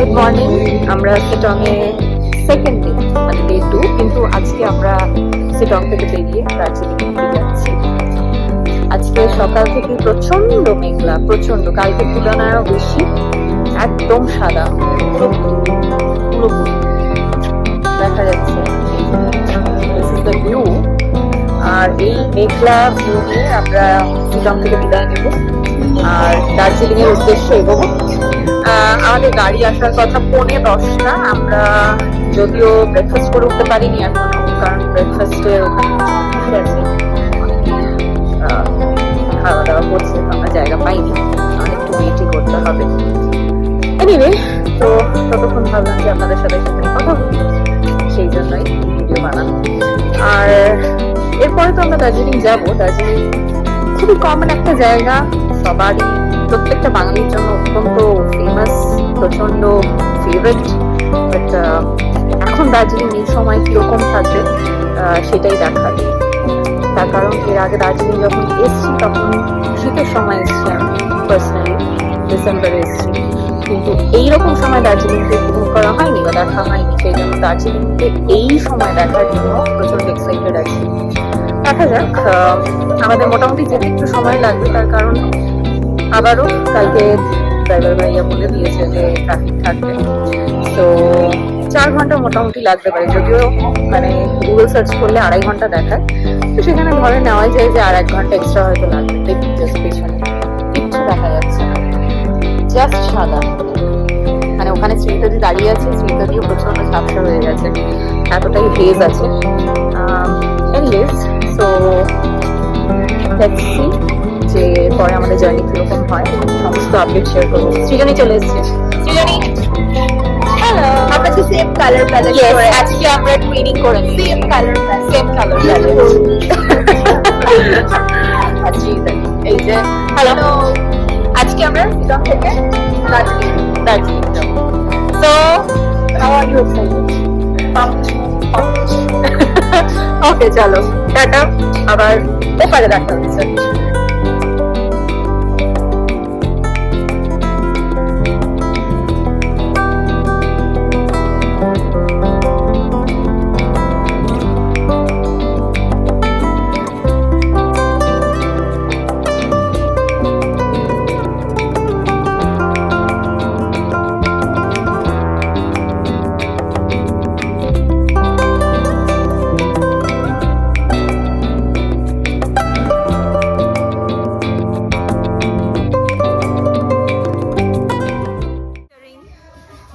Good morning. আমরা শিলংয়ে second day মানে ডে 2, কিন্তু আজকে আমরা শিলং থেকে বেরিয়ে দার্জিলিং যাচ্ছি। আজকে সকাল থেকে প্রচন্ড মেঘলা, প্রচন্ড, কালকের তুলনায়ও বেশি। একদম সাদা, পুরোপুরি দেখা যাচ্ছে ভিউ। আর এই মেঘলা ভিউ নিয়ে আমরা শিলং থেকে বিদায় নেব আর দার্জিলিং এর উদ্দেশ্যে এগোবো। আমাদের গাড়ি আসার কথা 9:45। আমরা যদিও ব্রেকফাস্ট করে উঠতে পারিনি এখনো, কারণ ব্রেকফাস্টে ওখানে আছে, খাওয়া দাওয়া করছে, আমরা জায়গা পাইনি, আমাদের একটু ওয়েটই করতে হবে। এনিওয়ে, তো ততক্ষণ ভাবলাম যে আপনাদের সাথে সেখানে কথা বলি, সেই জন্যই ভিডিও বানানো। আর এরপরে তো আমরা দার্জিলিং যাব। দার্জিলিং খুবই কমন একটা জায়গা, সবারই, প্রত্যেকটা বাঙালির জন্য অত্যন্ত ফেমাস, প্রচন্ড ফেভারিট। বাট এখন দার্জিলিং এই সময় কিরকম থাকবে সেটাই দেখার। তার কারণ এর আগে দার্জিলিং যখন এসছি তখন শীতের সময় এসছি, আমি পার্সোনালি ডিসেম্বরে এসছি, কিন্তু এইরকম সময় দার্জিলিংকে উপভোগ করা হয়নি বা দেখা হয়নি। সেই জন্য দার্জিলিংকে এই সময় দেখার জন্য প্রচন্ড এক্সাইটেড আছি। দেখা যাক, আমাদের মোটামুটি যেতে একটু সময় লাগবে, তার কারণ আবারও কালকে ড্রাইভার ভাইয়া বলে দিয়েছে যে ট্রাফিক থাকবে, তো 4 ঘন্টা মোটামুটি লাগতে পারে। যদিও মানে গুগল সার্চ করলে 2.5 ঘন্টা দেখায়, তো সেখানে ধরে নেওয়াই যায় যে আর 1 ঘন্টা এক্সট্রা হয়তো লাগবে। দেখুন জাস্ট পেছনে কিচ্ছু দেখা যাচ্ছে না, জাস্ট সাদা। মানে ওখানে শ্রীতদি দাঁড়িয়ে আছে, শ্রীতদিও প্রচন্ড ঝাপসা হয়ে গেছে, এতটাই হেজ আছে। এনিওয়েজ, সো লেটস সি যে পরে আমাদের জার্নি কিরকম হয়, সমস্ত আপডেট শেয়ার করবো। সৃজনী চলে এসেছে। সৃজনী, হ্যালো। আমরা যে সেম কালার প্যালেট করে আজকে আমরা টুইনিং করে নিই, same colour palette. Same colour palette. আজকে এই যে হ্যালো, আজকে আমরা শিলং থেকে দার্জিলিং যাব। So how are you excited? Okay, চলো টাটা, আবার ওপারে দেখা হচ্ছে।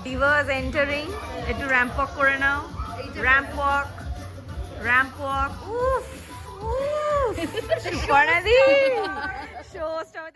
Divas entering, একটু র্যাম্প ওয়াক করে নাও, র্যাম্প ওয়াক, র্যাম্প ওয়াক। উফ উফ, সুপর্ণাদি show start.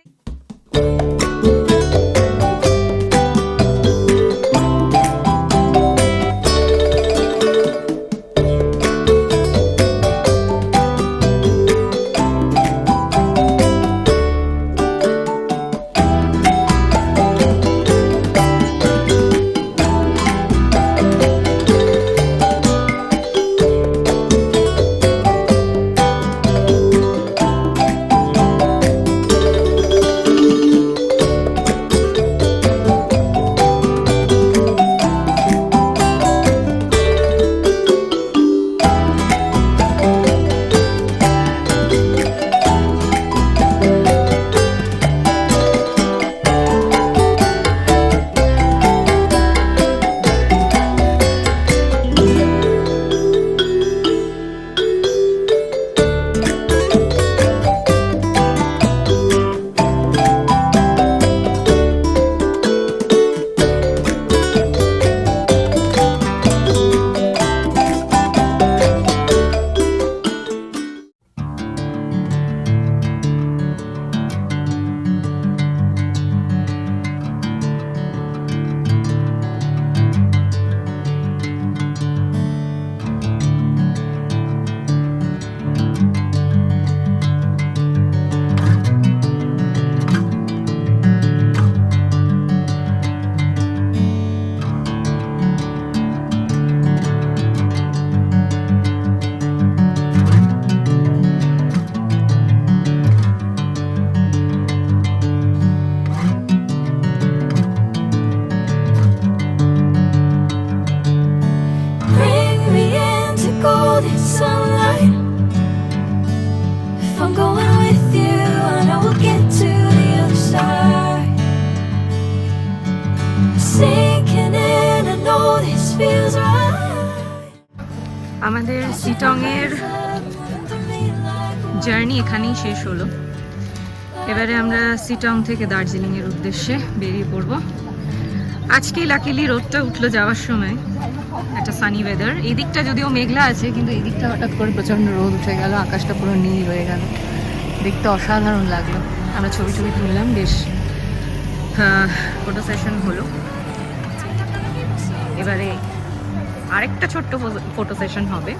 sinking in. I know this feels right. আমাদের সিটং এর জার্নি এখানেই শেষ হলো। এবারে আমরা সিটং থেকে দার্জিলিং এর উদ্দেশ্যে বেরিয়ে পড়ব। আজকে লাকিলি রোদটা উঠলো যাওয়ার সময়, একটা সানি ওয়েদার। এই দিকটা যদিও মেঘলা আছে, কিন্তু এই দিকটা হঠাৎ করে প্রচন্ড রোদ উঠে গেল, আকাশটা পুরো নীল হয়ে গেল, দেখতে অসাধারণ লাগলো। আমরা ছবি তুললাম, বেশ ফটো সেশন হলো। এবারে আরেকটা ছোট্ট ফটো সেশন হবে।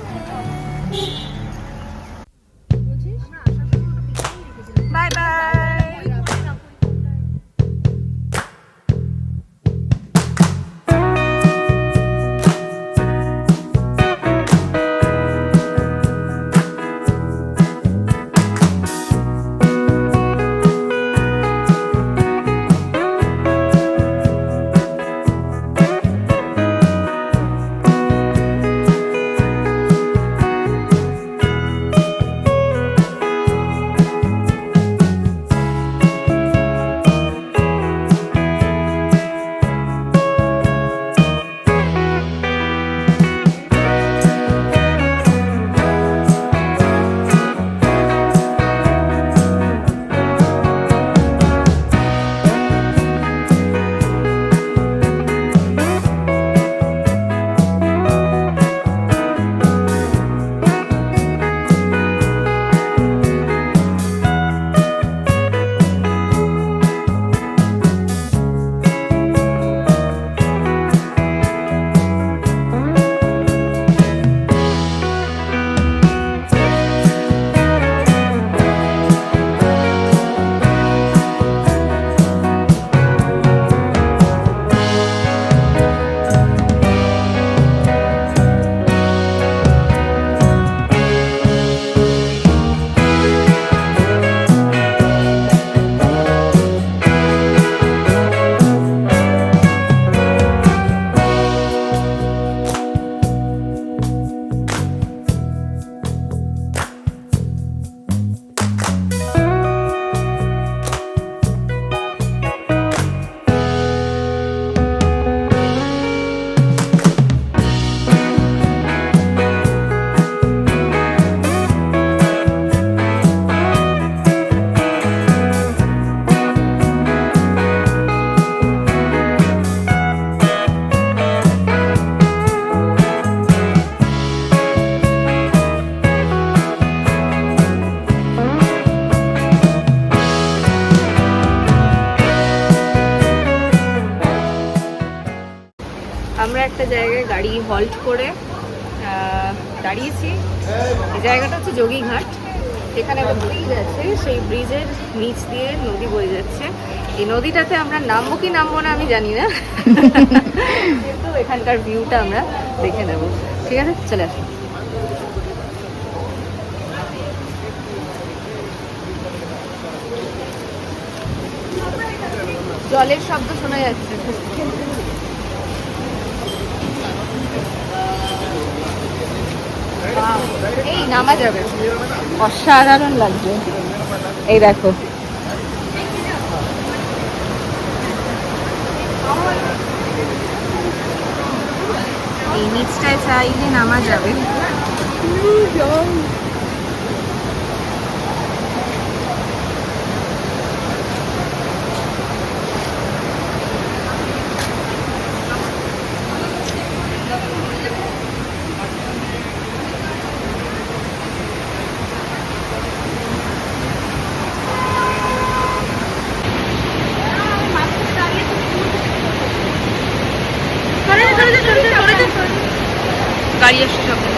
Bye bye. আমরা একটা জায়গায় গাড়ি হল্ট করে দাঁড়িয়েছি। এই জায়গাটা হচ্ছে যোগীঘাট। এখানে একটা ব্রিজ আছে, সেই ব্রিজের নিচ দিয়ে নদী বয়ে যাচ্ছে। এই নদীটাতে আমরা নামবো কি নামবো না আমি জানি না, কিন্তু এখানকার ভিউটা আমরা দেখে নেব। ঠিক আছে, চলে আসুন। জলের শব্দ শোনা যাচ্ছে। এই নামা যাবে, অসাধারণ লাগছে। এই দেখো, এই নিচটায় চাইলে নামা যাবে। গাড়ি আসছে সামনে।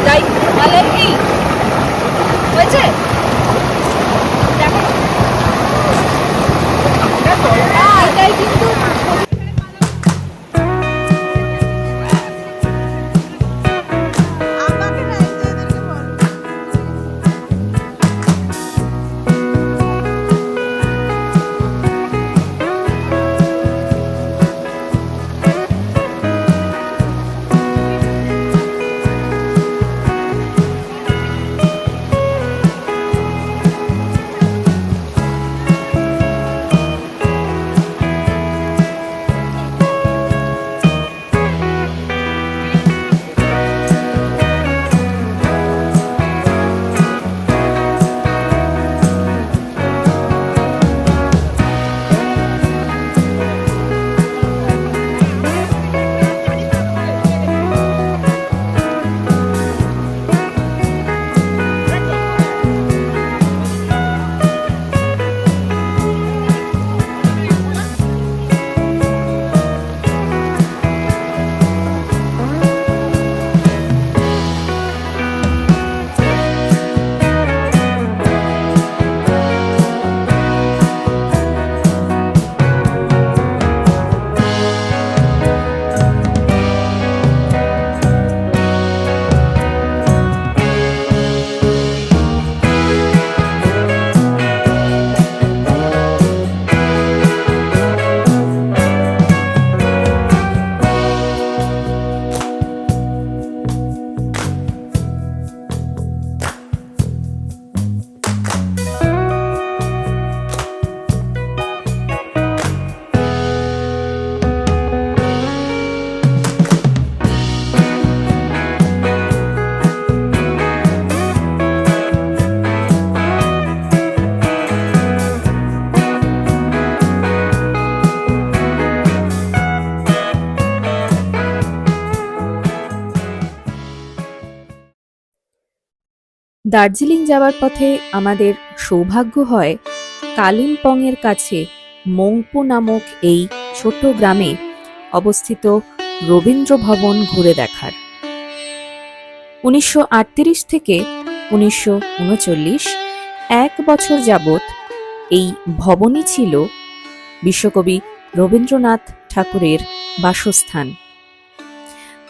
তাই ভালো কি হয়েছে দেখো এটাই কিন্তু দার্জিলিং যাওয়ার পথে আমাদের সৌভাগ্য হয় কালিম্পংয়ের কাছে মংপু নামক এই ছোট গ্রামে অবস্থিত রবীন্দ্র ভবন ঘুরে দেখার। 1938 থেকে 1939 এক বছর যাবৎ এই ভবনই ছিল বিশ্বকবি রবীন্দ্রনাথ ঠাকুরের বাসস্থান।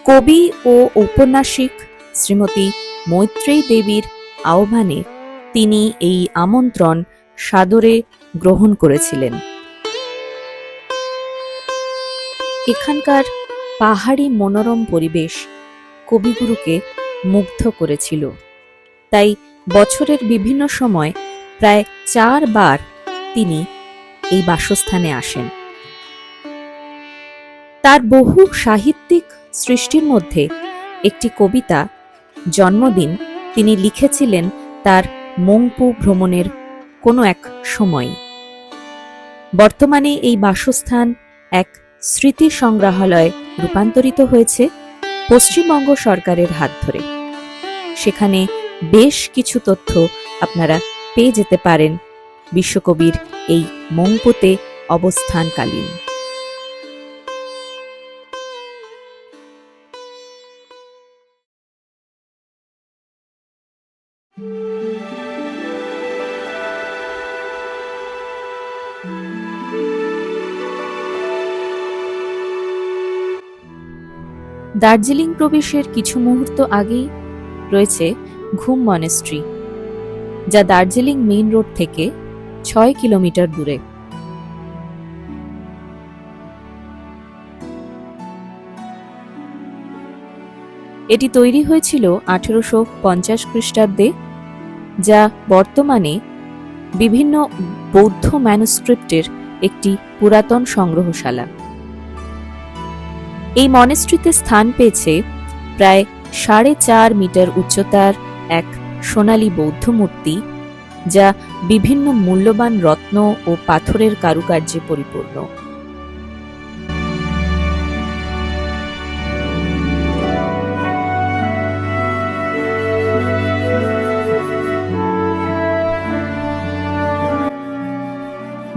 কবি ও ঔপন্যাসিক শ্রীমতী মৈত্রেয়ী দেবীর আহ্বানে তিনি এই আমন্ত্রণ সাদরে গ্রহণ করেছিলেন। এখানকার পাহাড়ি মনোরম পরিবেশ কবিগুরুকে মুগ্ধ করেছিল, তাই বছরের বিভিন্ন সময় প্রায় 4 বার তিনি এই বাসস্থানে আসেন। তার বহু সাহিত্যিক সৃষ্টির মধ্যে একটি কবিতা জন্মদিন তিনি লিখেছিলেন তার মংপু ভ্রমণের কোনো এক সময়। বর্তমানে এই বাসস্থান এক স্মৃতি সংগ্রহালয়ে রূপান্তরিত হয়েছে পশ্চিমবঙ্গ সরকারের হাত ধরে। সেখানে বেশ কিছু তথ্য আপনারা পেয়ে যেতে পারেন বিশ্বকবির এই মংপুতে অবস্থানকালীন। দার্জিলিং প্রবেশের কিছু মুহূর্ত আগেই রয়েছে ঘুম মনেস্ট্রি, যা দার্জিলিং মেইন রোড থেকে 6 কিলোমিটার দূরে। এটি তৈরি হয়েছিল 1850 খ্রিস্টাব্দে, যা বর্তমানে বিভিন্ন বৌদ্ধ ম্যানুস্ক্রিপ্টের একটি পুরাতন সংগ্রহশালা। এই মনেস্ট্রিতে স্থান পেয়েছে প্রায় 4.5 মিটার উচ্চতার এক সোনালী বৌদ্ধ মূর্তি, যা বিভিন্ন মূল্যবান রত্ন ও পাথরের কারুকার্যে পরিপূর্ণ।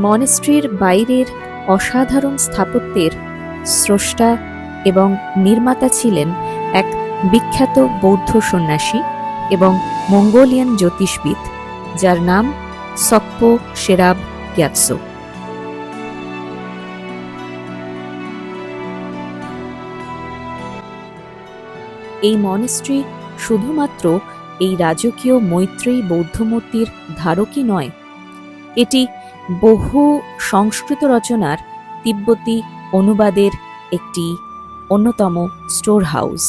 মনেস্ট্রির বাইরের অসাধারণ স্থাপত্যের স্রষ্টা এবং নির্মাতা ছিলেন এক বিখ্যাত বৌদ্ধ সন্ন্যাসী এবং মঙ্গোলিয়ান জ্যোতিষবিদ, যার নাম সকপো শেরাব গ্যাতসো। এই মনেস্ট্রি শুধুমাত্র এই রাজকীয় মৈত্রেয়ী বৌদ্ধ মূর্তির ধারকই নয়, এটি বহু সংস্কৃত রচনার তিব্বতী অনুবাদের একটি অন্যতম স্টোর হাউস।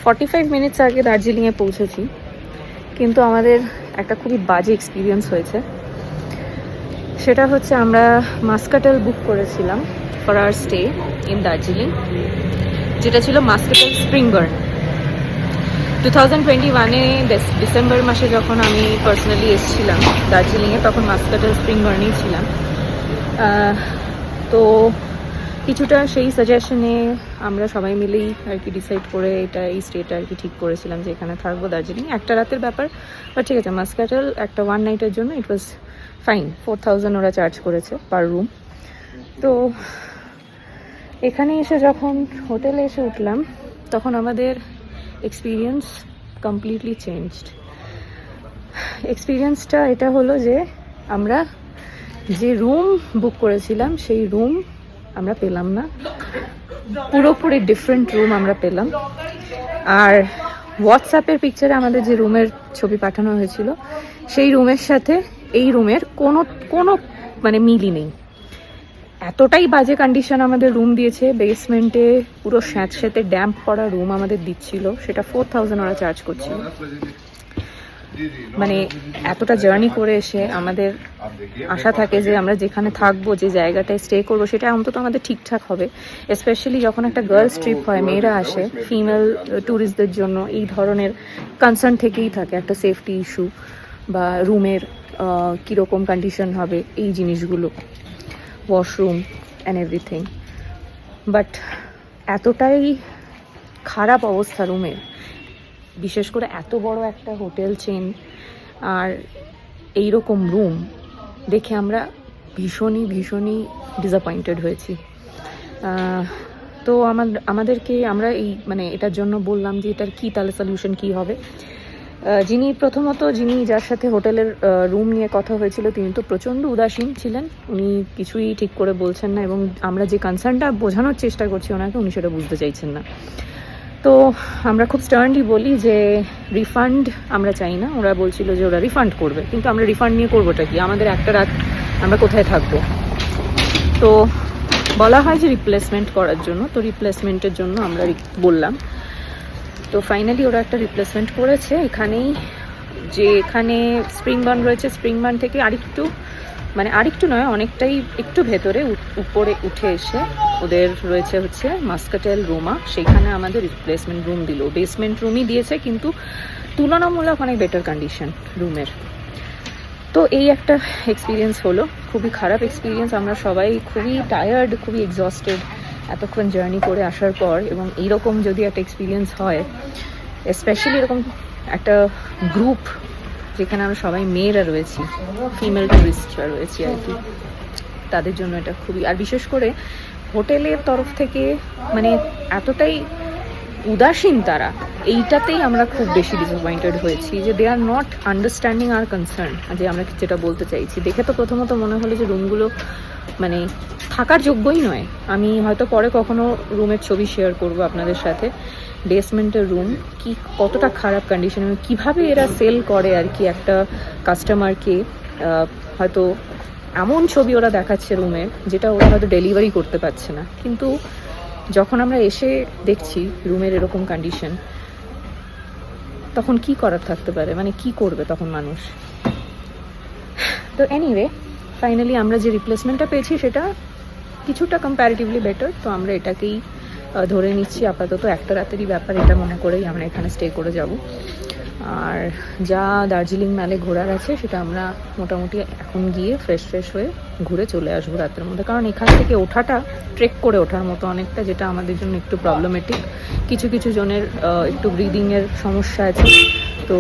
ফর্টি-ফাইভ মিনিটস আগে দার্জিলিংয়ে পৌঁছেছি, কিন্তু আমাদের একটা খুবই বাজে এক্সপিরিয়েন্স হয়েছে। সেটা হচ্ছে আমরা মাস্কাটেল বুক করেছিলাম for our stay in Darjeeling, যেটা ছিল মাস্কাটেল স্প্রিংবার্ন। 2021-এ ডিসেম্বর মাসে যখন আমি পার্সোনালি এসেছিলাম দার্জিলিংয়ে, তখন মাস্কাটেল স্প্রিংবার্নেই ছিলাম। তো কিছুটা সেই সাজেশনে আমরা সবাই মিলেই আর কি ডিসাইড করে এই স্টেটা আর কি ঠিক করেছিলাম যে এখানে থাকবো দার্জিলিং। একটা রাতের ব্যাপার, বাট ঠিক আছে, মাস্কাটেল একটা ওয়ান নাইটের জন্য ইট ওয়াজ ফাইন। 4000 ওরা চার্জ করেছে পার রুম। তো এখানে এসে যখন হোটেলে এসে উঠলাম, তখন আমাদের এক্সপিরিয়েন্স কমপ্লিটলি চেঞ্জড। এক্সপিরিয়েন্সটা এটা হলো যে আমরা যে রুম বুক করেছিলাম সেই রুম আমরা পেলাম না, পুরোপুরি ডিফারেন্ট রুম আমরা পেলাম। আর হোয়াটসঅ্যাপের পিকচারে আমাদের যে রুমের ছবি পাঠানো হয়েছিল, সেই রুমের সাথে এই রুমের কোনো মানে মিলই নেই। এতটাই বাজে কন্ডিশন আমাদের রুম দিয়েছে। বেসমেন্টে পুরো স্যাঁতস্যাঁতে ড্যাম্প করা রুম আমাদের দিচ্ছিল, সেটা 4000 ওরা চার্জ করছিল। মানে এতটা জার্নি করে এসে আমাদের আশা থাকে যে আমরা যেখানে থাকবো, যে জায়গাটায় স্টে করবো, সেটা অন্তত আমাদের ঠিকঠাক হবে। স্পেশালি যখন একটা গার্লস ট্রিপ হয়, মেয়েরা আসে, ফিমেল ট্যুরিস্টদের জন্য এই ধরনের কনসার্ন থেকেই থাকে একটা সেফটি ইস্যু বা রুমের কীরকম কন্ডিশন হবে, এই জিনিসগুলো, ওয়াশরুম অ্যান্ড এভরিথিং। বাট এতটাই খারাপ অবস্থা রুমের, বিশেষ করে এত বড় একটা হোটেল চেন আর এইরকম রুম দেখে আমরা ভীষণই ডিসঅ্যাপয়েন্টেড হয়েছি। তো আমাদেরকে আমরা এই মানে এটার জন্য বললাম যে এটার কী তাহলে সলিউশন কী হবে। যিনি যার সাথে হোটেলের রুম নিয়ে কথা হয়েছিল, তিনি তো প্রচণ্ড উদাসীন ছিলেন, উনি কিছুই ঠিক করে বলছেন না, এবং আমরা যে কনসার্নটা বোঝানোর চেষ্টা করছি ওনাকে, উনি সেটা বুঝতে চাইছেন না। তো আমরা খুব স্টার্নলি বলি যে রিফান্ড আমরা চাই না। ওরা বলছিল যে ওরা রিফান্ড করবে, কিন্তু আমরা রিফান্ড নিয়ে করবোটা কি? আমাদের একটা রাত আমরা কোথায় থাকবো? তো বলা হয় যে রিপ্লেসমেন্ট করার জন্য, তো রিপ্লেসমেন্টের জন্য আমরা বললাম। তো ফাইনালি ওরা একটা রিপ্লেসমেন্ট করেছে এখানেই, যে এখানে স্প্রিংবার্ন রয়েছে, স্প্রিংবার্ন থেকে আরেকটু নয়, অনেকটাই একটু ভেতরে উপরে উঠে এসে ওদের রয়েছে হচ্ছে মাস্কাটেল রুমা, সেখানে আমাদের রিপ্লেসমেন্ট রুম দিল। বেসমেন্ট রুমই দিয়েছে, কিন্তু তুলনামূলক অনেক বেটার কন্ডিশন রুমের। তো এই একটা এক্সপিরিয়েন্স হলো, খুবই খারাপ এক্সপিরিয়েন্স। আমরা সবাই খুবই টায়ার্ড, খুবই এক্সস্টেড এতক্ষণ জার্নি করে আসার পর। এবং এইরকম যদি একটা এক্সপিরিয়েন্স হয়, স্পেশালি এরকম একটা গ্রুপ যেখানে আমরা সবাই মেয়েরা রয়েছি, ফিমেল টুরিস্টরা রয়েছি আর কি, তাদের জন্য এটা খুবই, আর বিশেষ করে হোটেলের তরফ থেকে মানে এতটাই উদাসীন তারা, এইটাতেই আমরা খুব বেশি ডিসঅ্যাপয়েন্টেড হয়েছি যে they are not understanding our concern. যে আমরা যেটা বলতে চাইছি, দেখে তো প্রথমত মনে হলো যে রুমগুলো মানে থাকার যোগ্যই নয়। আমি হয়তো পরে কখনো রুমের ছবি শেয়ার করব আপনাদের সাথে, বেসমেন্টের রুম কি কতটা খারাপ কন্ডিশনে, কিভাবে এরা সেল করে আর কি একটা কাস্টমারকে। হয়তো এমন ছবি ওরা দেখাচ্ছে রুমের, যেটা ওরা হয়তো ডেলিভারি করতে পারছে না, কিন্তু যখন আমরা এসে দেখছি রুমের এরকম কন্ডিশন, তখন কি করার থাকতে পারে, মানে কি করবে তখন মানুষ। তো এনিওয়ে ফাইনালি আমরা যে রিপ্লেসমেন্টটা পেয়েছি সেটা কিছুটা কম্প্যারিটিভলি বেটার, তো আমরা এটাকেই ধরে নিচ্ছি আপাতত। একটা রাতেরই ব্যাপার এটা মনে করেই আমরা এখানে স্টে করে যাব। আর যা দার্জিলিং মেলে ঘোরার আছে সেটা আমরা মোটামুটি এখন গিয়ে ফ্রেশ হয়ে ঘুরে চলে আসবো রাতের মধ্যে, কারণ এখান থেকে ওঠাটা ট্রেক করে ওঠার মতো অনেকটা, যেটা আমাদের জন্য একটু প্রবলেমেটিক। কিছু জনের একটু ব্রিদিংয়ের সমস্যা আছে, তো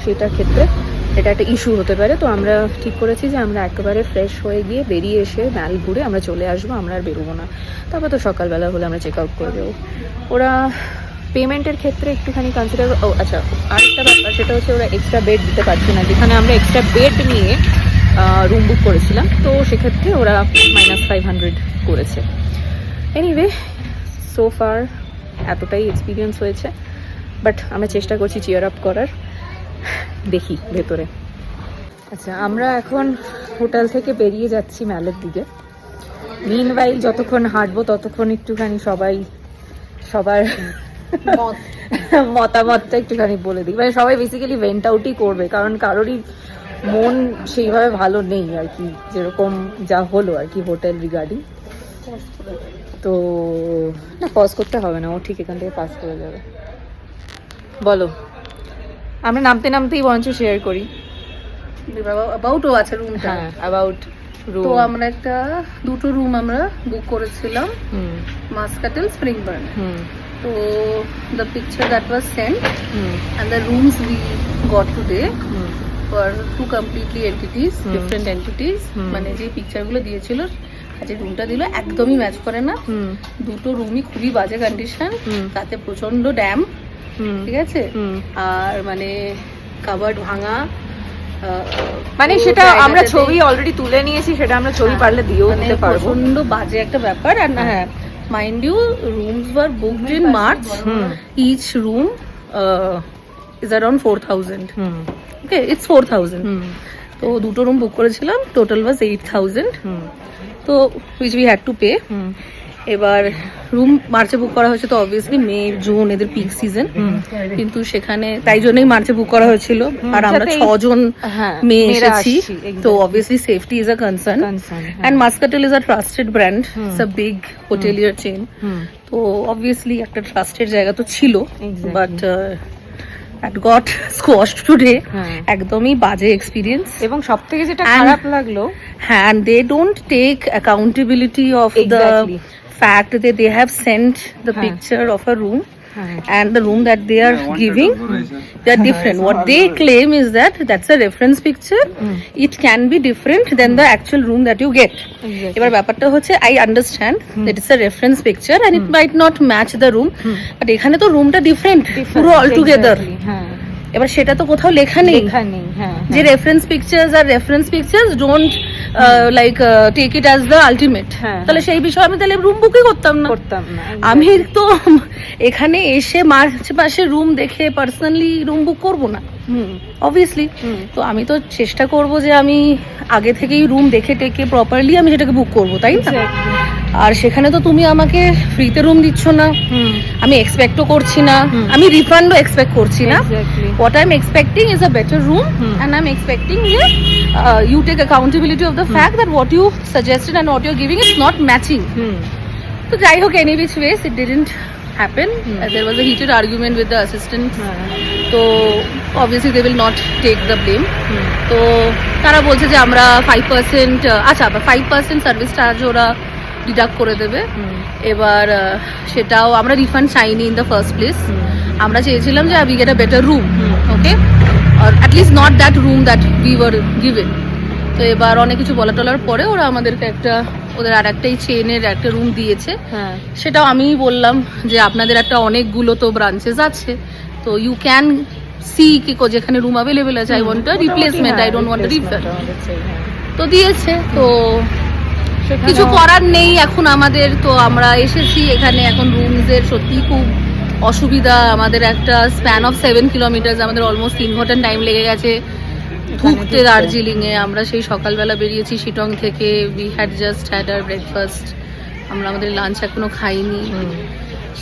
সেটার ক্ষেত্রে এটা একটা ইস্যু হতে পারে। তো আমরা ঠিক করেছি যে আমরা একেবারে ফ্রেশ হয়ে গিয়ে বেরিয়ে এসে ম্যাল ঘুরে আমরা চলে আসবো, আমরা আর বেরোবো না। তারপর তো সকালবেলা হলে আমরা চেক আউট করে দেবো। ওরা পেমেন্টের ক্ষেত্রে একটুখানি কনসিডার, আচ্ছা আরেকটা ব্যাপার সেটা হচ্ছে ওরা এক্সট্রা বেড দিতে পারছে না, যেখানে আমরা এক্সট্রা বেড নিয়ে রুম বুক করেছিলাম, তো সেক্ষেত্রে ওরা -500 করেছে। এনিওয়ে সো ফার এতটাই এক্সপিরিয়েন্স হয়েছে, বাট আমরা চেষ্টা করছি চিয়ার আপ করার। দেখি ভেতরে। আচ্ছা আমরা এখন হোটেল থেকে বেরিয়ে যাচ্ছি ম্যালের দিকে। মিনওয়াইল যতক্ষণ হাঁটবো ততক্ষণ একটুখানি সবার মতামতটা একটুখানি বলে দিই। মানে সবাই বেসিক্যালি ভেন্ট আউটই করবে, কারণ কারোরই মন সেইভাবে ভালো নেই আর কি, যেরকম যা হলো আর কি হোটেল রিগার্ডিং। তো না পজ করতে হবে না, ও ঠিক এখান থেকে পাস করে যাবে। বলো, আমরা নামতেই বরঞ্চ শেয়ার করি অ্যাবাউট আছে রুমটা। হ্যাঁ অ্যাবাউট রুম। তো আমরা দুটো রুম আমরা বুক করেছিলাম, মাস্কাটেল স্প্রিংবার্ন। তো the picture that was sent and the rooms we got today were two completely entities, different entities. মানে যে পিকচারগুলো দিয়েছিল আর যে রুমটা দিল একদমই ম্যাচ করে না। দুটো রুমই খুবই বাজে কন্ডিশন, তাতে প্রচন্ড ড্যাম, ঠিক আছে, আর মানে কাবার্ড ভাঙা। মানে সেটা আমরা ছবি অলরেডি তুলে নিয়েছি, সেটা আমরা ছবি পারলে দিয়েও দিতে পারবো। প্রচন্ড বাজে একটা ব্যাপার। আর হ্যাঁ, mind you, rooms were booked in March. Each room is around 4,000. Okay, it's 4,000. তো দুটো রুম বুক করেছিলাম, টোটাল ওয়াজ 8,000. তো which we had to pay. এবার রুম মার্চে বুক করা হয়েছে, তো অবভিয়াসলি মে জুন এদের পিক সিজন, কিন্তু সেখানে তাই জন্যই মার্চে বুক করা হয়েছিল। আর আমরা 6 জন মেয়ে এসেছি, তো obviously safety is a concern. And Muscatel is a trusted brand, it's a big hotelier chain, তো অবভিয়াসলি একটা ট্রাস্টেড জায়গা তো ছিল, but that got squashed today. একদমই বাজে এক্সপিরিয়েন্স। এবং সবথেকে যেটা খারাপ লাগলো, হ্যাঁ, and they don't take accountability of the fact that they have sent the picture of a room and the room that they are giving, they are different. What they claim is that that's a reference picture, it can be different than the actual room that you get. এবার ব্যাপারটা হচ্ছে, I understand that it's a reference picture and it might not match the room, but এখানে তো রুমটা different পুরো all together. এবার সেটা তো কোথাও লেখা নেই যে reference pictures don't like take it as the ultimate. তাহলে সেই বিষয়ে আমি তাহলে রুম বুকই করতাম না। আমি তো এখানে এসে মার্চ মাসে রুম দেখে পার্সোনালি রুম বুক করবো না অবভিয়াসলি। তো আমি তো চেষ্টা করব যে আমি আগে থেকেই রুম দেখে টেকে প্রপারলি আমি সেটাকে বুক করবো, তাই না? আর সেখানে তো তুমি আমাকে ফ্রিতে রুম দিচ্ছ না, আমি এক্সপেক্টও করছি না, আমি রিফান্ডও এক্সপেক্ট করছি না। What I'm expecting is a better room, and I'm expecting you take accountability of the fact that what you suggested and what you're giving is not matching. So jai hok, any which ways it didn't happen. There was a heated argument with the assistant, so obviously they will not take the blame. তো তারা বলছে যে আমরা 5%, আচ্ছা 5% service charge ওরা deduct করে দেবে। এবার সেটাও আমরা রিফান্ড চাইনি ইন দ্য ফার্স্ট প্লেস। আমরা চেয়েছিলাম যে we get a better room, okay, আর at least not that room that we were given. তো এবার অনেক কিছু বলা টলার পরে ওরা আমাদেরকে ওদের আর একটাই চেইনের একটা রুম দিয়েছে। সেটাও আমি বললাম যে আপনাদের একটা অনেকগুলো তো ব্রাঞ্চেস আছে, তো ইউ ক্যান সি কি যেখানে রুম অ্যাভেলেবেল আছে, I want a replacement, I don't want a refund. তো দিয়েছে, তো কিছু করার নেই এখন আমাদের। তো আমরা এসেছি এখানে, এখন রুমসের সত্যি খুব অসুবিধা। আমাদের একটা স্প্যান অফ 7 কিলোমিটার, আমাদের অলমোস্ট 3 ঘন্টা টাইম লেগে গেছে ঢুকতে দার্জিলিং এ। আমরা সেই সকালবেলা বেরিয়েছি শিটং থেকে, we had just had our breakfast, আমরা আমাদের লাঞ্চ এখনো খাইনি।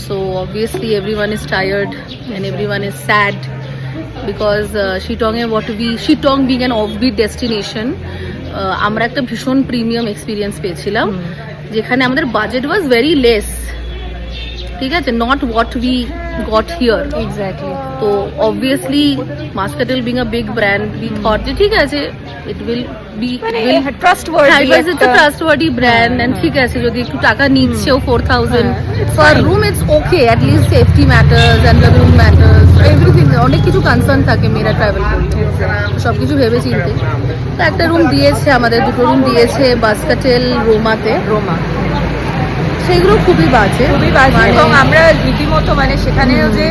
So obviously everyone is tired and everyone is sad because Shillong being an offbeat destination, আমরা একটা ভীষণ প্রিমিয়াম এক্সপিরিয়েন্স পেয়েছিলাম যেখানে আমাদের বাজেট ওয়াজ ভেরি লেস, ঠিক আছে, not what we got here. Exactly. তো obviously Muscatel being a big brand, we thought যে ঠিক আছে it will be trustworthy brand, and ঠিক আছে যদি একটু টাকা নিচ্ছেও 4000 per room, it's okay, at least safety matters and the room matters, everything. অনেক কিছু কনসার্ন থাকে মেয়েরা ট্রাভেল করতে, সবকিছু ভেবে চিনতে। তো একটা রুম দিয়েছে আমাদের, দুটো রুম দিয়েছে বাস্কাটেল রোমা, সেইগুলো খুবই বাজে এবং আমরা রীতিমতো মানে সেখানেও যে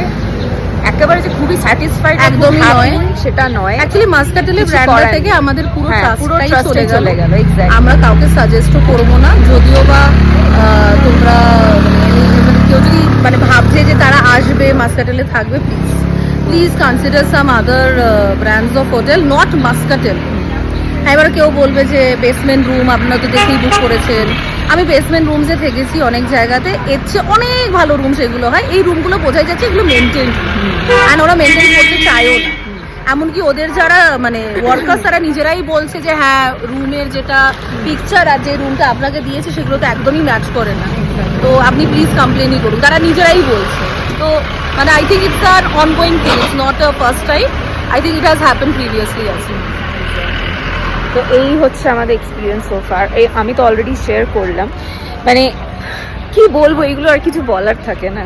একেবারে যে খুবই স্যাটিসফাইড একদমই নয়, সেটা নয়। অ্যাকচুয়ালি মাস্কাটেলের ব্র্যান্ডটা থেকে আমাদের পুরো ট্রাস্টটাই চলে গেল। আমরা কাউকে সাজেস্টও করবো না, যদিও বা তোমরা মানে কেউ যদি মানে ভাবছে যে তারা আসবে মাস্কাটেলে থাকবে, please consider some other brands of hotel, not Muscatel. এবার কেউ বলবে যে বেসমেন্ট রুম আপনারা তো দেখেই বুক করেছেন। আমি বেসমেন্ট রুমসে থেকেছি অনেক জায়গাতে, এর চেয়ে অনেক ভালো রুম সেগুলো হয়। এই রুমগুলো বোঝাই যাচ্ছে এগুলো মেনটেন, অ্যান্ড ওরা মেনটেন করতে চায়ও না। এমনকি ওদের যারা মানে ওয়ার্কার্স তারা নিজেরাই বলছে যে হ্যাঁ রুমের যেটা পিকচার আর যে রুমটা আপনাকে দিয়েছে সেগুলো তো একদমই ম্যাচ করে না, তো আপনি প্লিজ কমপ্লেনই করুন, তারা নিজেরাই বলছে। তো মানে I think it's an ongoing thing, it's not a first time, I think it has happen previously also. তো এই হচ্ছে আমাদের এক্সপিরিয়েন্স সো ফার। আমি তো অলরেডি শেয়ার করলাম, মানে কি বলবো, এগুলো আর কিছু বলার থাকে না।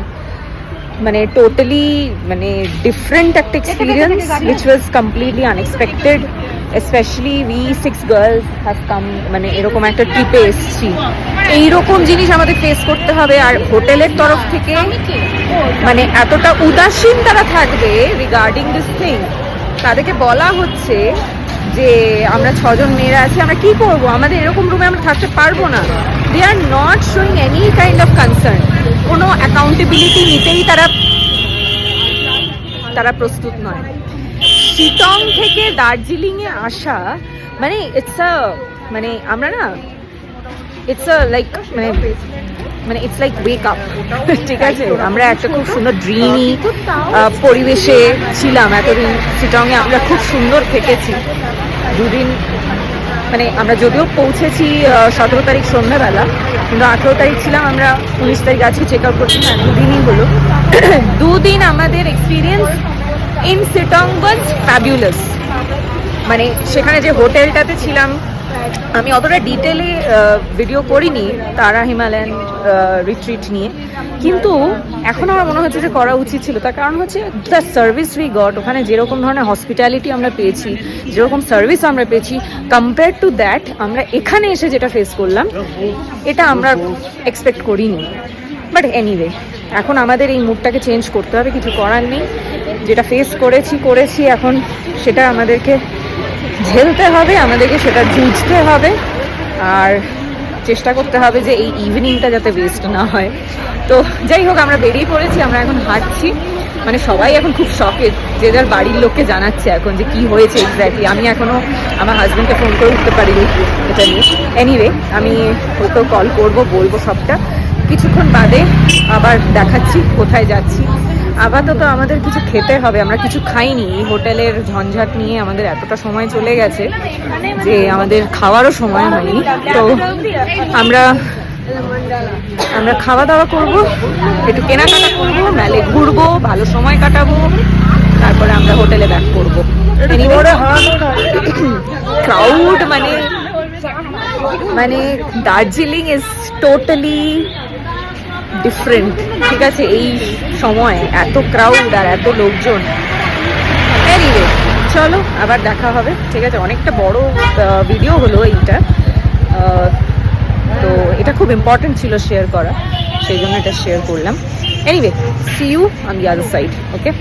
মানে টোটালি মানে ডিফারেন্ট একটা experience which was completely unexpected, specially we 6 girls have come, মানে এরকম একটা ট্রিপে এসছি, এইরকম জিনিস আমাদের ফেস করতে হবে। আর হোটেলের তরফ থেকে মানে এতটা উদাসীন তারা থাকবে রিগার্ডিং দিস থিং। তাদেরকে বলা হচ্ছে যে আমরা 6 জন মেয়েরা আছি, আমরা কি করব, আমাদের এরকম রুমে আমরা থাকতে পারবো না। They are not showing any kind of concern, কোনো অ্যাকাউন্টেবিলিটি নিতেই তারা প্রস্তুত নয়। শিলং থেকে দার্জিলিংয়ে আসা মানে ইটস আ মানে আমরা না ইটস আ লাইক মানে ইটস লাইক ওয়েক আপ, ঠিক আছে। আমরা একটা খুব সুন্দর ড্রিমি পরিবেশে ছিলাম এতদিন শিলংয়ে, আমরা খুব সুন্দর থেকেছি 2 দিন। মানে আমরা যদিও পৌঁছেছি 17 তারিখ সন্ধ্যাবেলা, কিন্তু 18 তারিখ ছিলাম আমরা, 19 তারিখ আজকে চেক আউট করছি না, 2 দিনই হলো। 2 দিন আমাদের experience in Shillong was fabulous. মানে সেখানে যে হোটেলটাতে ছিলাম, আমি অতটা ডিটেলে ভিডিও করিনি তারা হিমালয়ান রিট্রিট নিয়ে, কিন্তু এখন আমার মনে হচ্ছে যে করা উচিত ছিল। তার কারণ হচ্ছে দ্য সার্ভিস উই গট, ওখানে যেরকম ধরনের হসপিটালিটি আমরা পেয়েছি, যেরকম সার্ভিস আমরা পেয়েছি, কম্পেয়ার টু দ্যাট আমরা এখানে এসে যেটা ফেস করলাম এটা আমরা এক্সপেক্ট করিনি। বাট এনিওয়ে, এখন আমাদের এই মুডটাকে চেঞ্জ করতে হবে, কিছু করার নেই। যেটা ফেস করেছি এখন সেটা আমাদেরকে ঝেলতে হবে, আমাদেরকে সেটা জুঝতে হবে, আর চেষ্টা করতে হবে যে এই ইভিনিংটা যাতে ওয়েস্ট না হয়। তো যাই হোক, আমরা বেরিয়ে পড়েছি, আমরা এখন হাঁটছি। মানে সবাই এখন খুব শকেড, যে যার বাড়ির লোককে জানাচ্ছে এখন যে কি হয়েছে এক্স্যাক্টলি। আমি এখনো আমার হাজব্যান্ডকে ফোন করে উঠতে পারিনি এটা নিয়ে। এনিওয়ে, আমি ওকেও কল করবো, বলবো সবটা। কিছুক্ষণ বাদে আবার দেখাচ্ছি কোথায় যাচ্ছি। আপাতত আমাদের কিছু খেতে হবে, আমরা কিছু খাইনি। এই হোটেলের ঝঞ্ঝাট নিয়ে আমাদের এতটা সময় চলে গেছে যে আমাদের খাওয়ারও সময় হয়নি। তো আমরা খাওয়া দাওয়া করবো, একটু কেনাকাটা করবো, মেলে ঘুরবো, ভালো সময় কাটাবো, তারপরে আমরা হোটেলে ব্যাক করবো। ক্রাউড মানে দার্জিলিং ইজ টোটালি ডিফারেন্ট, ঠিক আছে। এই সময় এত ক্রাউড আর এত লোকজন। এনিওয়ে, চলো আবার দেখা হবে, ঠিক আছে। অনেকটা বড় ভিডিও হলো এইটা, তো এটা খুব ইম্পর্টেন্ট ছিল শেয়ার করা, সেই জন্য এটা শেয়ার করলাম। Anyway, see you on the other side, okay.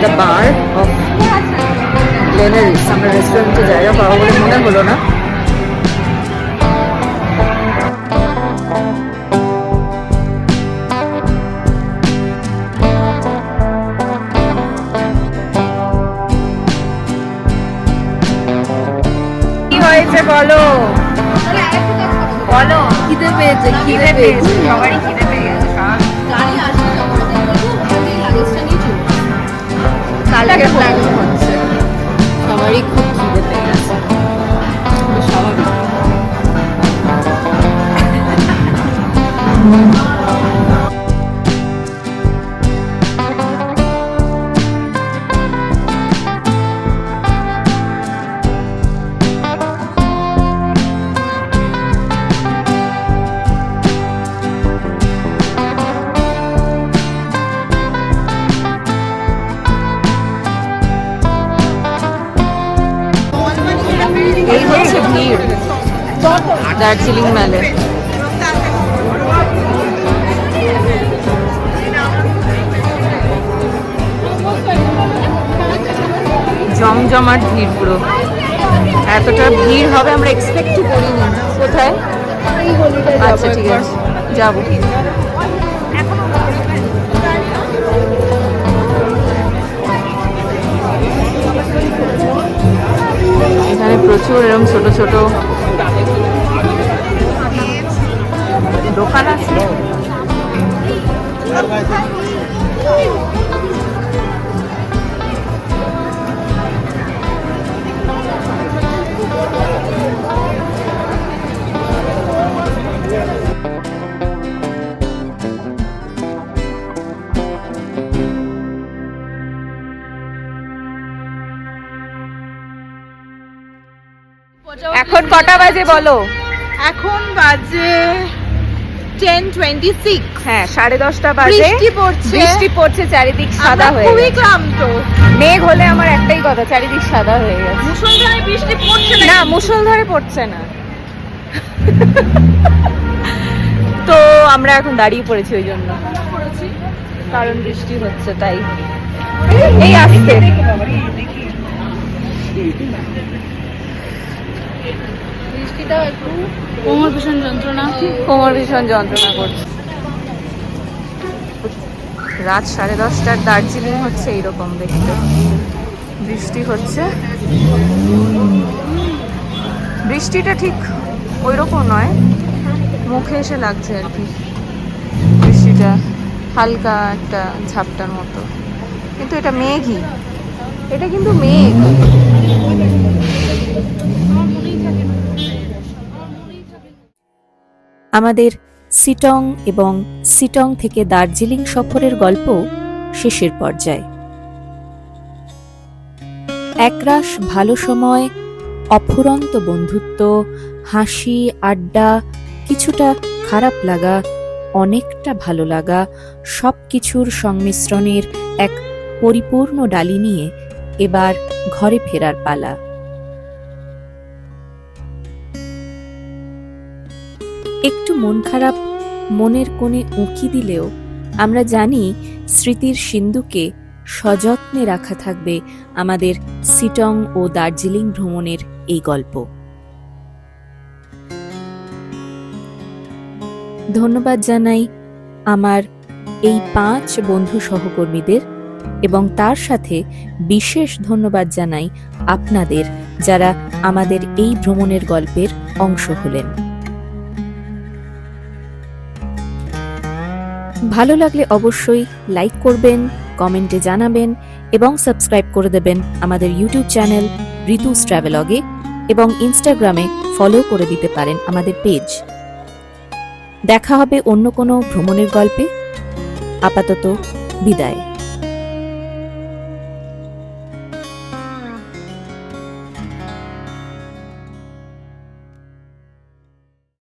The bar of Glenary's. আমরা রেস্টুরেন্টে জায়গা পাবো বলে মনে হলো না। কি হয়েছে বলো, বলো। খিদে পেয়েছে, খিদে পেয়েছে, সবারই খিদে পেয়ে গেছে। কালকে প্ল্যান হচ্ছে, সবারই খুব খিদে পেয়ে গেছে, স্বাভাবিক। এই হচ্ছে ভিড় দার্জিলিং মেলে। জমজমাট ভিড় পুরো। এতটা ভিড় হবে আমরা এক্সপেক্টই করিনি। কোথায়? আচ্ছা ঠিক আছে, যাবো। এখানে প্রচুর এরকম ছোট ছোট দোকান আছে। এখন কটা বাজে বলো? এখন বাজে 10:26। হ্যাঁ 10:30 বাজে। বৃষ্টি পড়ছে। বৃষ্টি পড়ছে, চারিদিক সাদা হয়ে খুবই গেছে। ক্লান্ত। মেঘ হলে আমার একটাই কথা, চারিদিক সাদা হয়ে গেছে। মুষলধারে বৃষ্টি পড়ছে না, মুষলধারে পড়ছে না। তো আমরা এখন দাঁড়িয়ে পড়েছি ওই জন্য, কারণ বৃষ্টি হচ্ছে তাই। এই আসছে। বৃষ্টিটা একটু কোমর ভীষণ যন্ত্রণা করছে। রাত 10:30টার দার্জিলিং হচ্ছে এইরকম দেখতে। বৃষ্টি হচ্ছে, বৃষ্টিটা ঠিক ওই রকম নয়, মুখে এসে লাগছে আর কি। বৃষ্টিটা হালকা একটা ঝাপটার মতো, কিন্তু এটা মেঘই, এটা কিন্তু মেঘ। আমাদের সিটং এবং সিটং থেকে দার্জিলিং সফরের গল্প শেষের পর্যায়ে। একরাশ ভালো সময়, অফুরন্ত বন্ধুত্ব, হাসি, আড্ডা, কিছুটা খারাপ লাগা, অনেকটা ভালো লাগা, সব কিছুর সংমিশ্রণের এক পরিপূর্ণ ডালি নিয়ে এবার ঘরে ফেরার পালা। একটু মন খারাপ মনের কোণে উঁকি দিলেও আমরা জানি স্মৃতির সিন্ধুকে সযত্নে রাখা থাকবে আমাদের সিটং ও দার্জিলিং ভ্রমণের এই গল্প। ধন্যবাদ জানাই আমার এই 5 বন্ধু সহকর্মীদের এবং তার সাথে বিশেষ ধন্যবাদ জানাই আপনাদের যারা আমাদের এই ভ্রমণের গল্পের অংশ হলেন। ভালো লাগলে অবশ্যই লাইক করবেন, কমেন্টে জানাবেন এবং সাবস্ক্রাইব করে দেবেন আমাদের ইউটিউব চ্যানেল ঋতুস ট্রাভেলগে এবং ইনস্টাগ্রামে ফলো করে দিতে পারেন আমাদের পেজ। দেখা হবে অন্য কোনো ভ্রমণের গল্পে। আপাতত বিদায়।